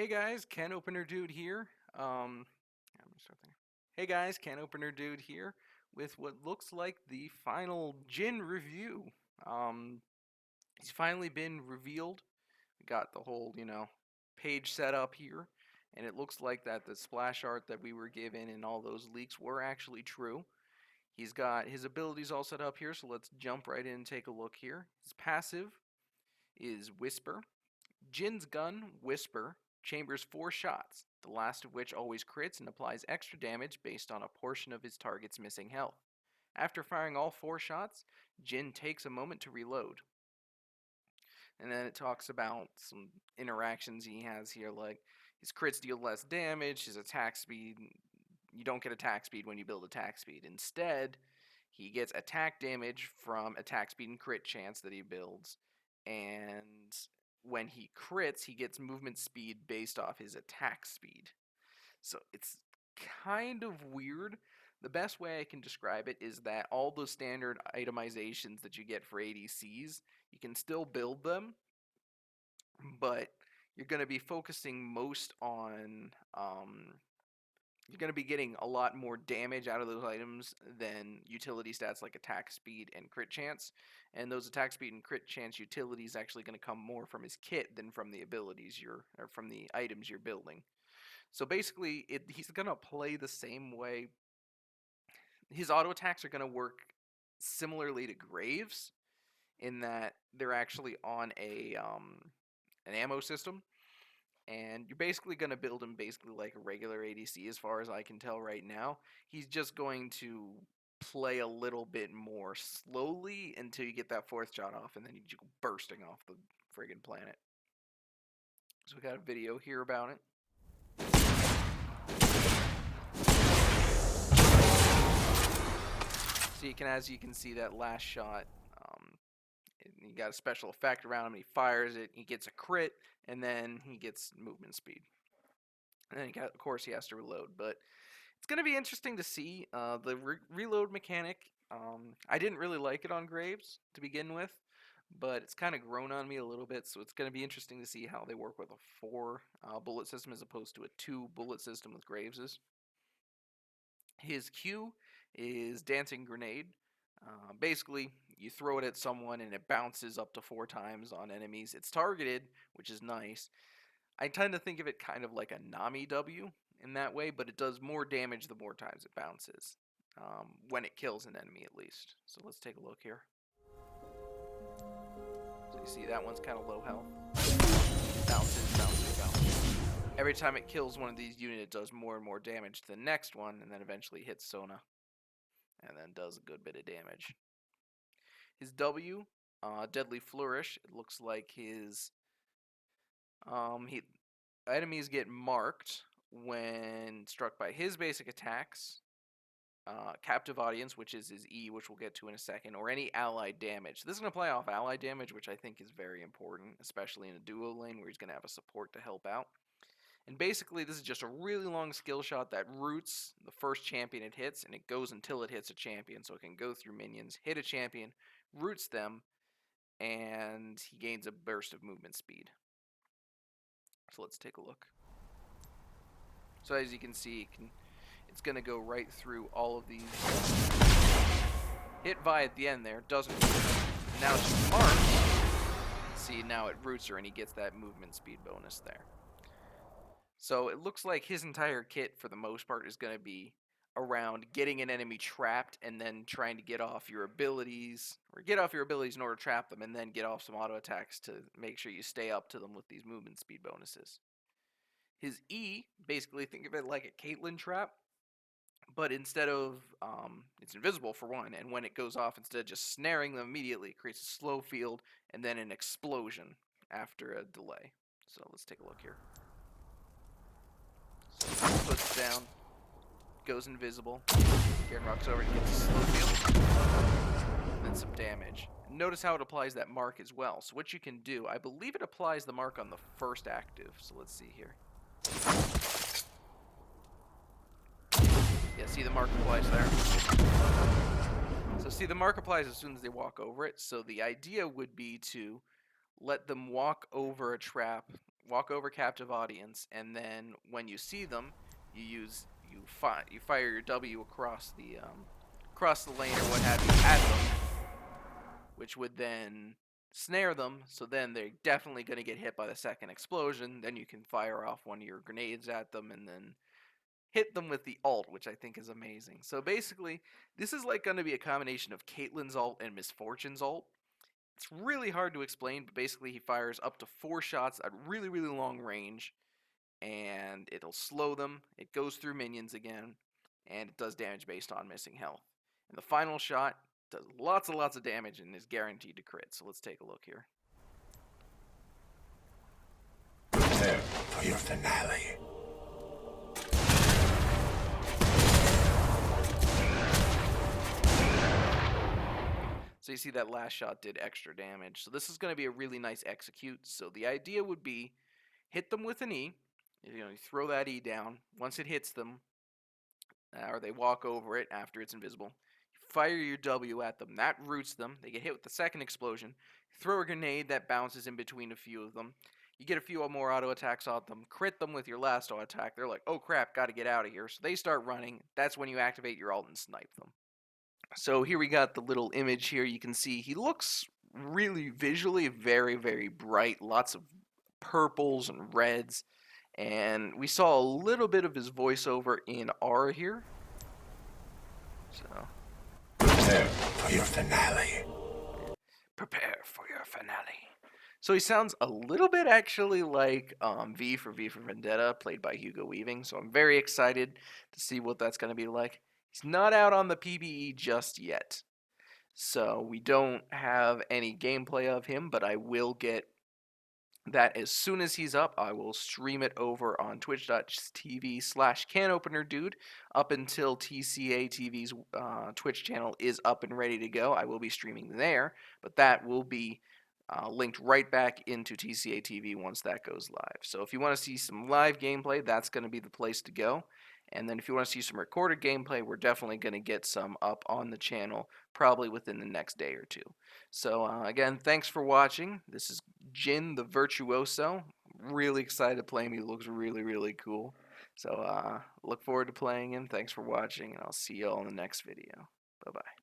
Hey guys, Can Opener Dude here. I'm gonna start there. Hey guys, Can Opener Dude here with what looks like the final Jin review. Um, he's finally been revealed. We got the whole, page set up here, and it looks like that the splash art that we were given and all those leaks were actually true. He's got his abilities all set up here, so let's jump right in and take a look here. His passive is Whisper. Jin's gun, Whisper, chambers 4 shots, the last of which always crits and applies extra damage based on a portion of his target's missing health. After firing all 4 shots, Jin takes a moment to reload. And then it talks about some interactions he has here, like his crits deal less damage, his attack speed. You don't get attack speed when you build attack speed. Instead, he gets attack damage from attack speed and crit chance that he builds. And when he crits, he gets movement speed based off his attack speed. So it's kind of weird. The best way I can describe it is that all the standard itemizations that you get for ADCs, you can still build them, but you're going to be focusing most on you're going to be getting a lot more damage out of those items than utility stats like attack speed and crit chance. And those attack speed and crit chance utilities actually going to come more from his kit than from the abilities or from the items you're building. So basically, he's going to play the same way. His auto attacks are going to work similarly to Graves in that they're actually on an ammo system. And you're basically going to build him basically like a regular ADC as far as I can tell right now. He's just going to play a little bit more slowly until you get that 4th shot off, and then you go bursting off the friggin' planet. So we got a video here about it. So as you can see, that last shot, he got a special effect around him. He fires it, he gets a crit, and then he gets movement speed. And then, of course, he has to reload. But it's going to be interesting to see the reload mechanic. I didn't really like it on Graves to begin with, but it's kind of grown on me a little bit. So it's going to be interesting to see how they work with a 4 bullet system as opposed to a 2 bullet system with Graves's. His Q is Dancing Grenade. Basically, you throw it at someone and it bounces up to 4 times on enemies. It's targeted, which is nice. I tend to think of it kind of like a Nami W in that way, but it does more damage the more times it bounces, when it kills an enemy at least. So let's take a look here. So you see that one's kind of low health. Bounces, bounces, bounces. Every time it kills one of these units, it does more and more damage to the next one, and then eventually hits Sona, and then does a good bit of damage. His W, Deadly Flourish, it looks like his enemies get marked when struck by his basic attacks, Captive Audience, which is his E, which we'll get to in a second, or any allied damage. This is going to play off allied damage, which I think is very important, especially in a duo lane where he's going to have a support to help out. And basically, this is just a really long skill shot that roots the first champion it hits, and it goes until it hits a champion. So it can go through minions, hit a champion, roots them, and he gains a burst of movement speed. So let's take a look. So as you can see, it's going to go right through all of these. Hit Vi at the end there, doesn't move. Now it's marked. See, now it roots her and he gets that movement speed bonus there. So it looks like his entire kit, for the most part, is going to be around getting an enemy trapped and then trying to get off your abilities, or get off your abilities in order to trap them, and then get off some auto attacks to make sure you stay up to them with these movement speed bonuses. His E, basically think of it like a Caitlyn trap, but instead of, it's invisible for one, and when it goes off, instead of just snaring them immediately, it creates a slow field and then an explosion after a delay. So let's take a look here. So puts down, goes invisible, Garen rocks over and gets a slow field, and then some damage. Notice how it applies that mark as well. So what you can do, I believe it applies the mark on the first active, so let's see here. Yeah, see the mark applies there. So see the mark applies as soon as they walk over it. So the idea would be to let them walk over a trap walk over captive audience, and then when you see them, you fire your W across the lane or what have you at them, which would then snare them. So then they're definitely going to get hit by the second explosion. Then you can fire off one of your grenades at them, and then hit them with the ult, which I think is amazing. So basically, this is like going to be a combination of Caitlyn's ult and Misfortune's ult. It's really hard to explain, but basically he fires up to 4 shots at really, really long range, and it'll slow them. It goes through minions again, and it does damage based on missing health. And the final shot does lots and lots of damage and is guaranteed to crit. So let's take a look here. Prepare for your finale. So you see that last shot did extra damage. So this is going to be a really nice execute. So the idea would be hit them with an E. You throw that E down. Once it hits them, or they walk over it after it's invisible, fire your W at them. That roots them. They get hit with the second explosion. Throw a grenade that bounces in between a few of them. You get a few more auto attacks on them. Crit them with your last auto attack. They're like, oh crap, got to get out of here. So they start running. That's when you activate your ult and snipe them. So here we got the little image here. You can see he looks really visually very, very bright. Lots of purples and reds. And we saw a little bit of his voiceover in R here. So prepare for your finale. Prepare for your finale. So he sounds a little bit actually like V for Vendetta, played by Hugo Weaving. So I'm very excited to see what that's going to be like. He's not out on the PBE just yet. So we don't have any gameplay of him, but I will get that as soon as he's up. I will stream it over on twitch.tv/canopenerdude up until TCA TV's Twitch channel is up and ready to go. I will be streaming there, but that will be linked right back into TCA TV once that goes live. So if you want to see some live gameplay, that's going to be the place to go. And then if you want to see some recorded gameplay, we're definitely going to get some up on the channel probably within the next day or two. So again, thanks for watching. This is Jin the Virtuoso. Really excited to play him. He looks really, really cool. So look forward to playing him. Thanks for watching, and I'll see you all in the next video. Bye-bye.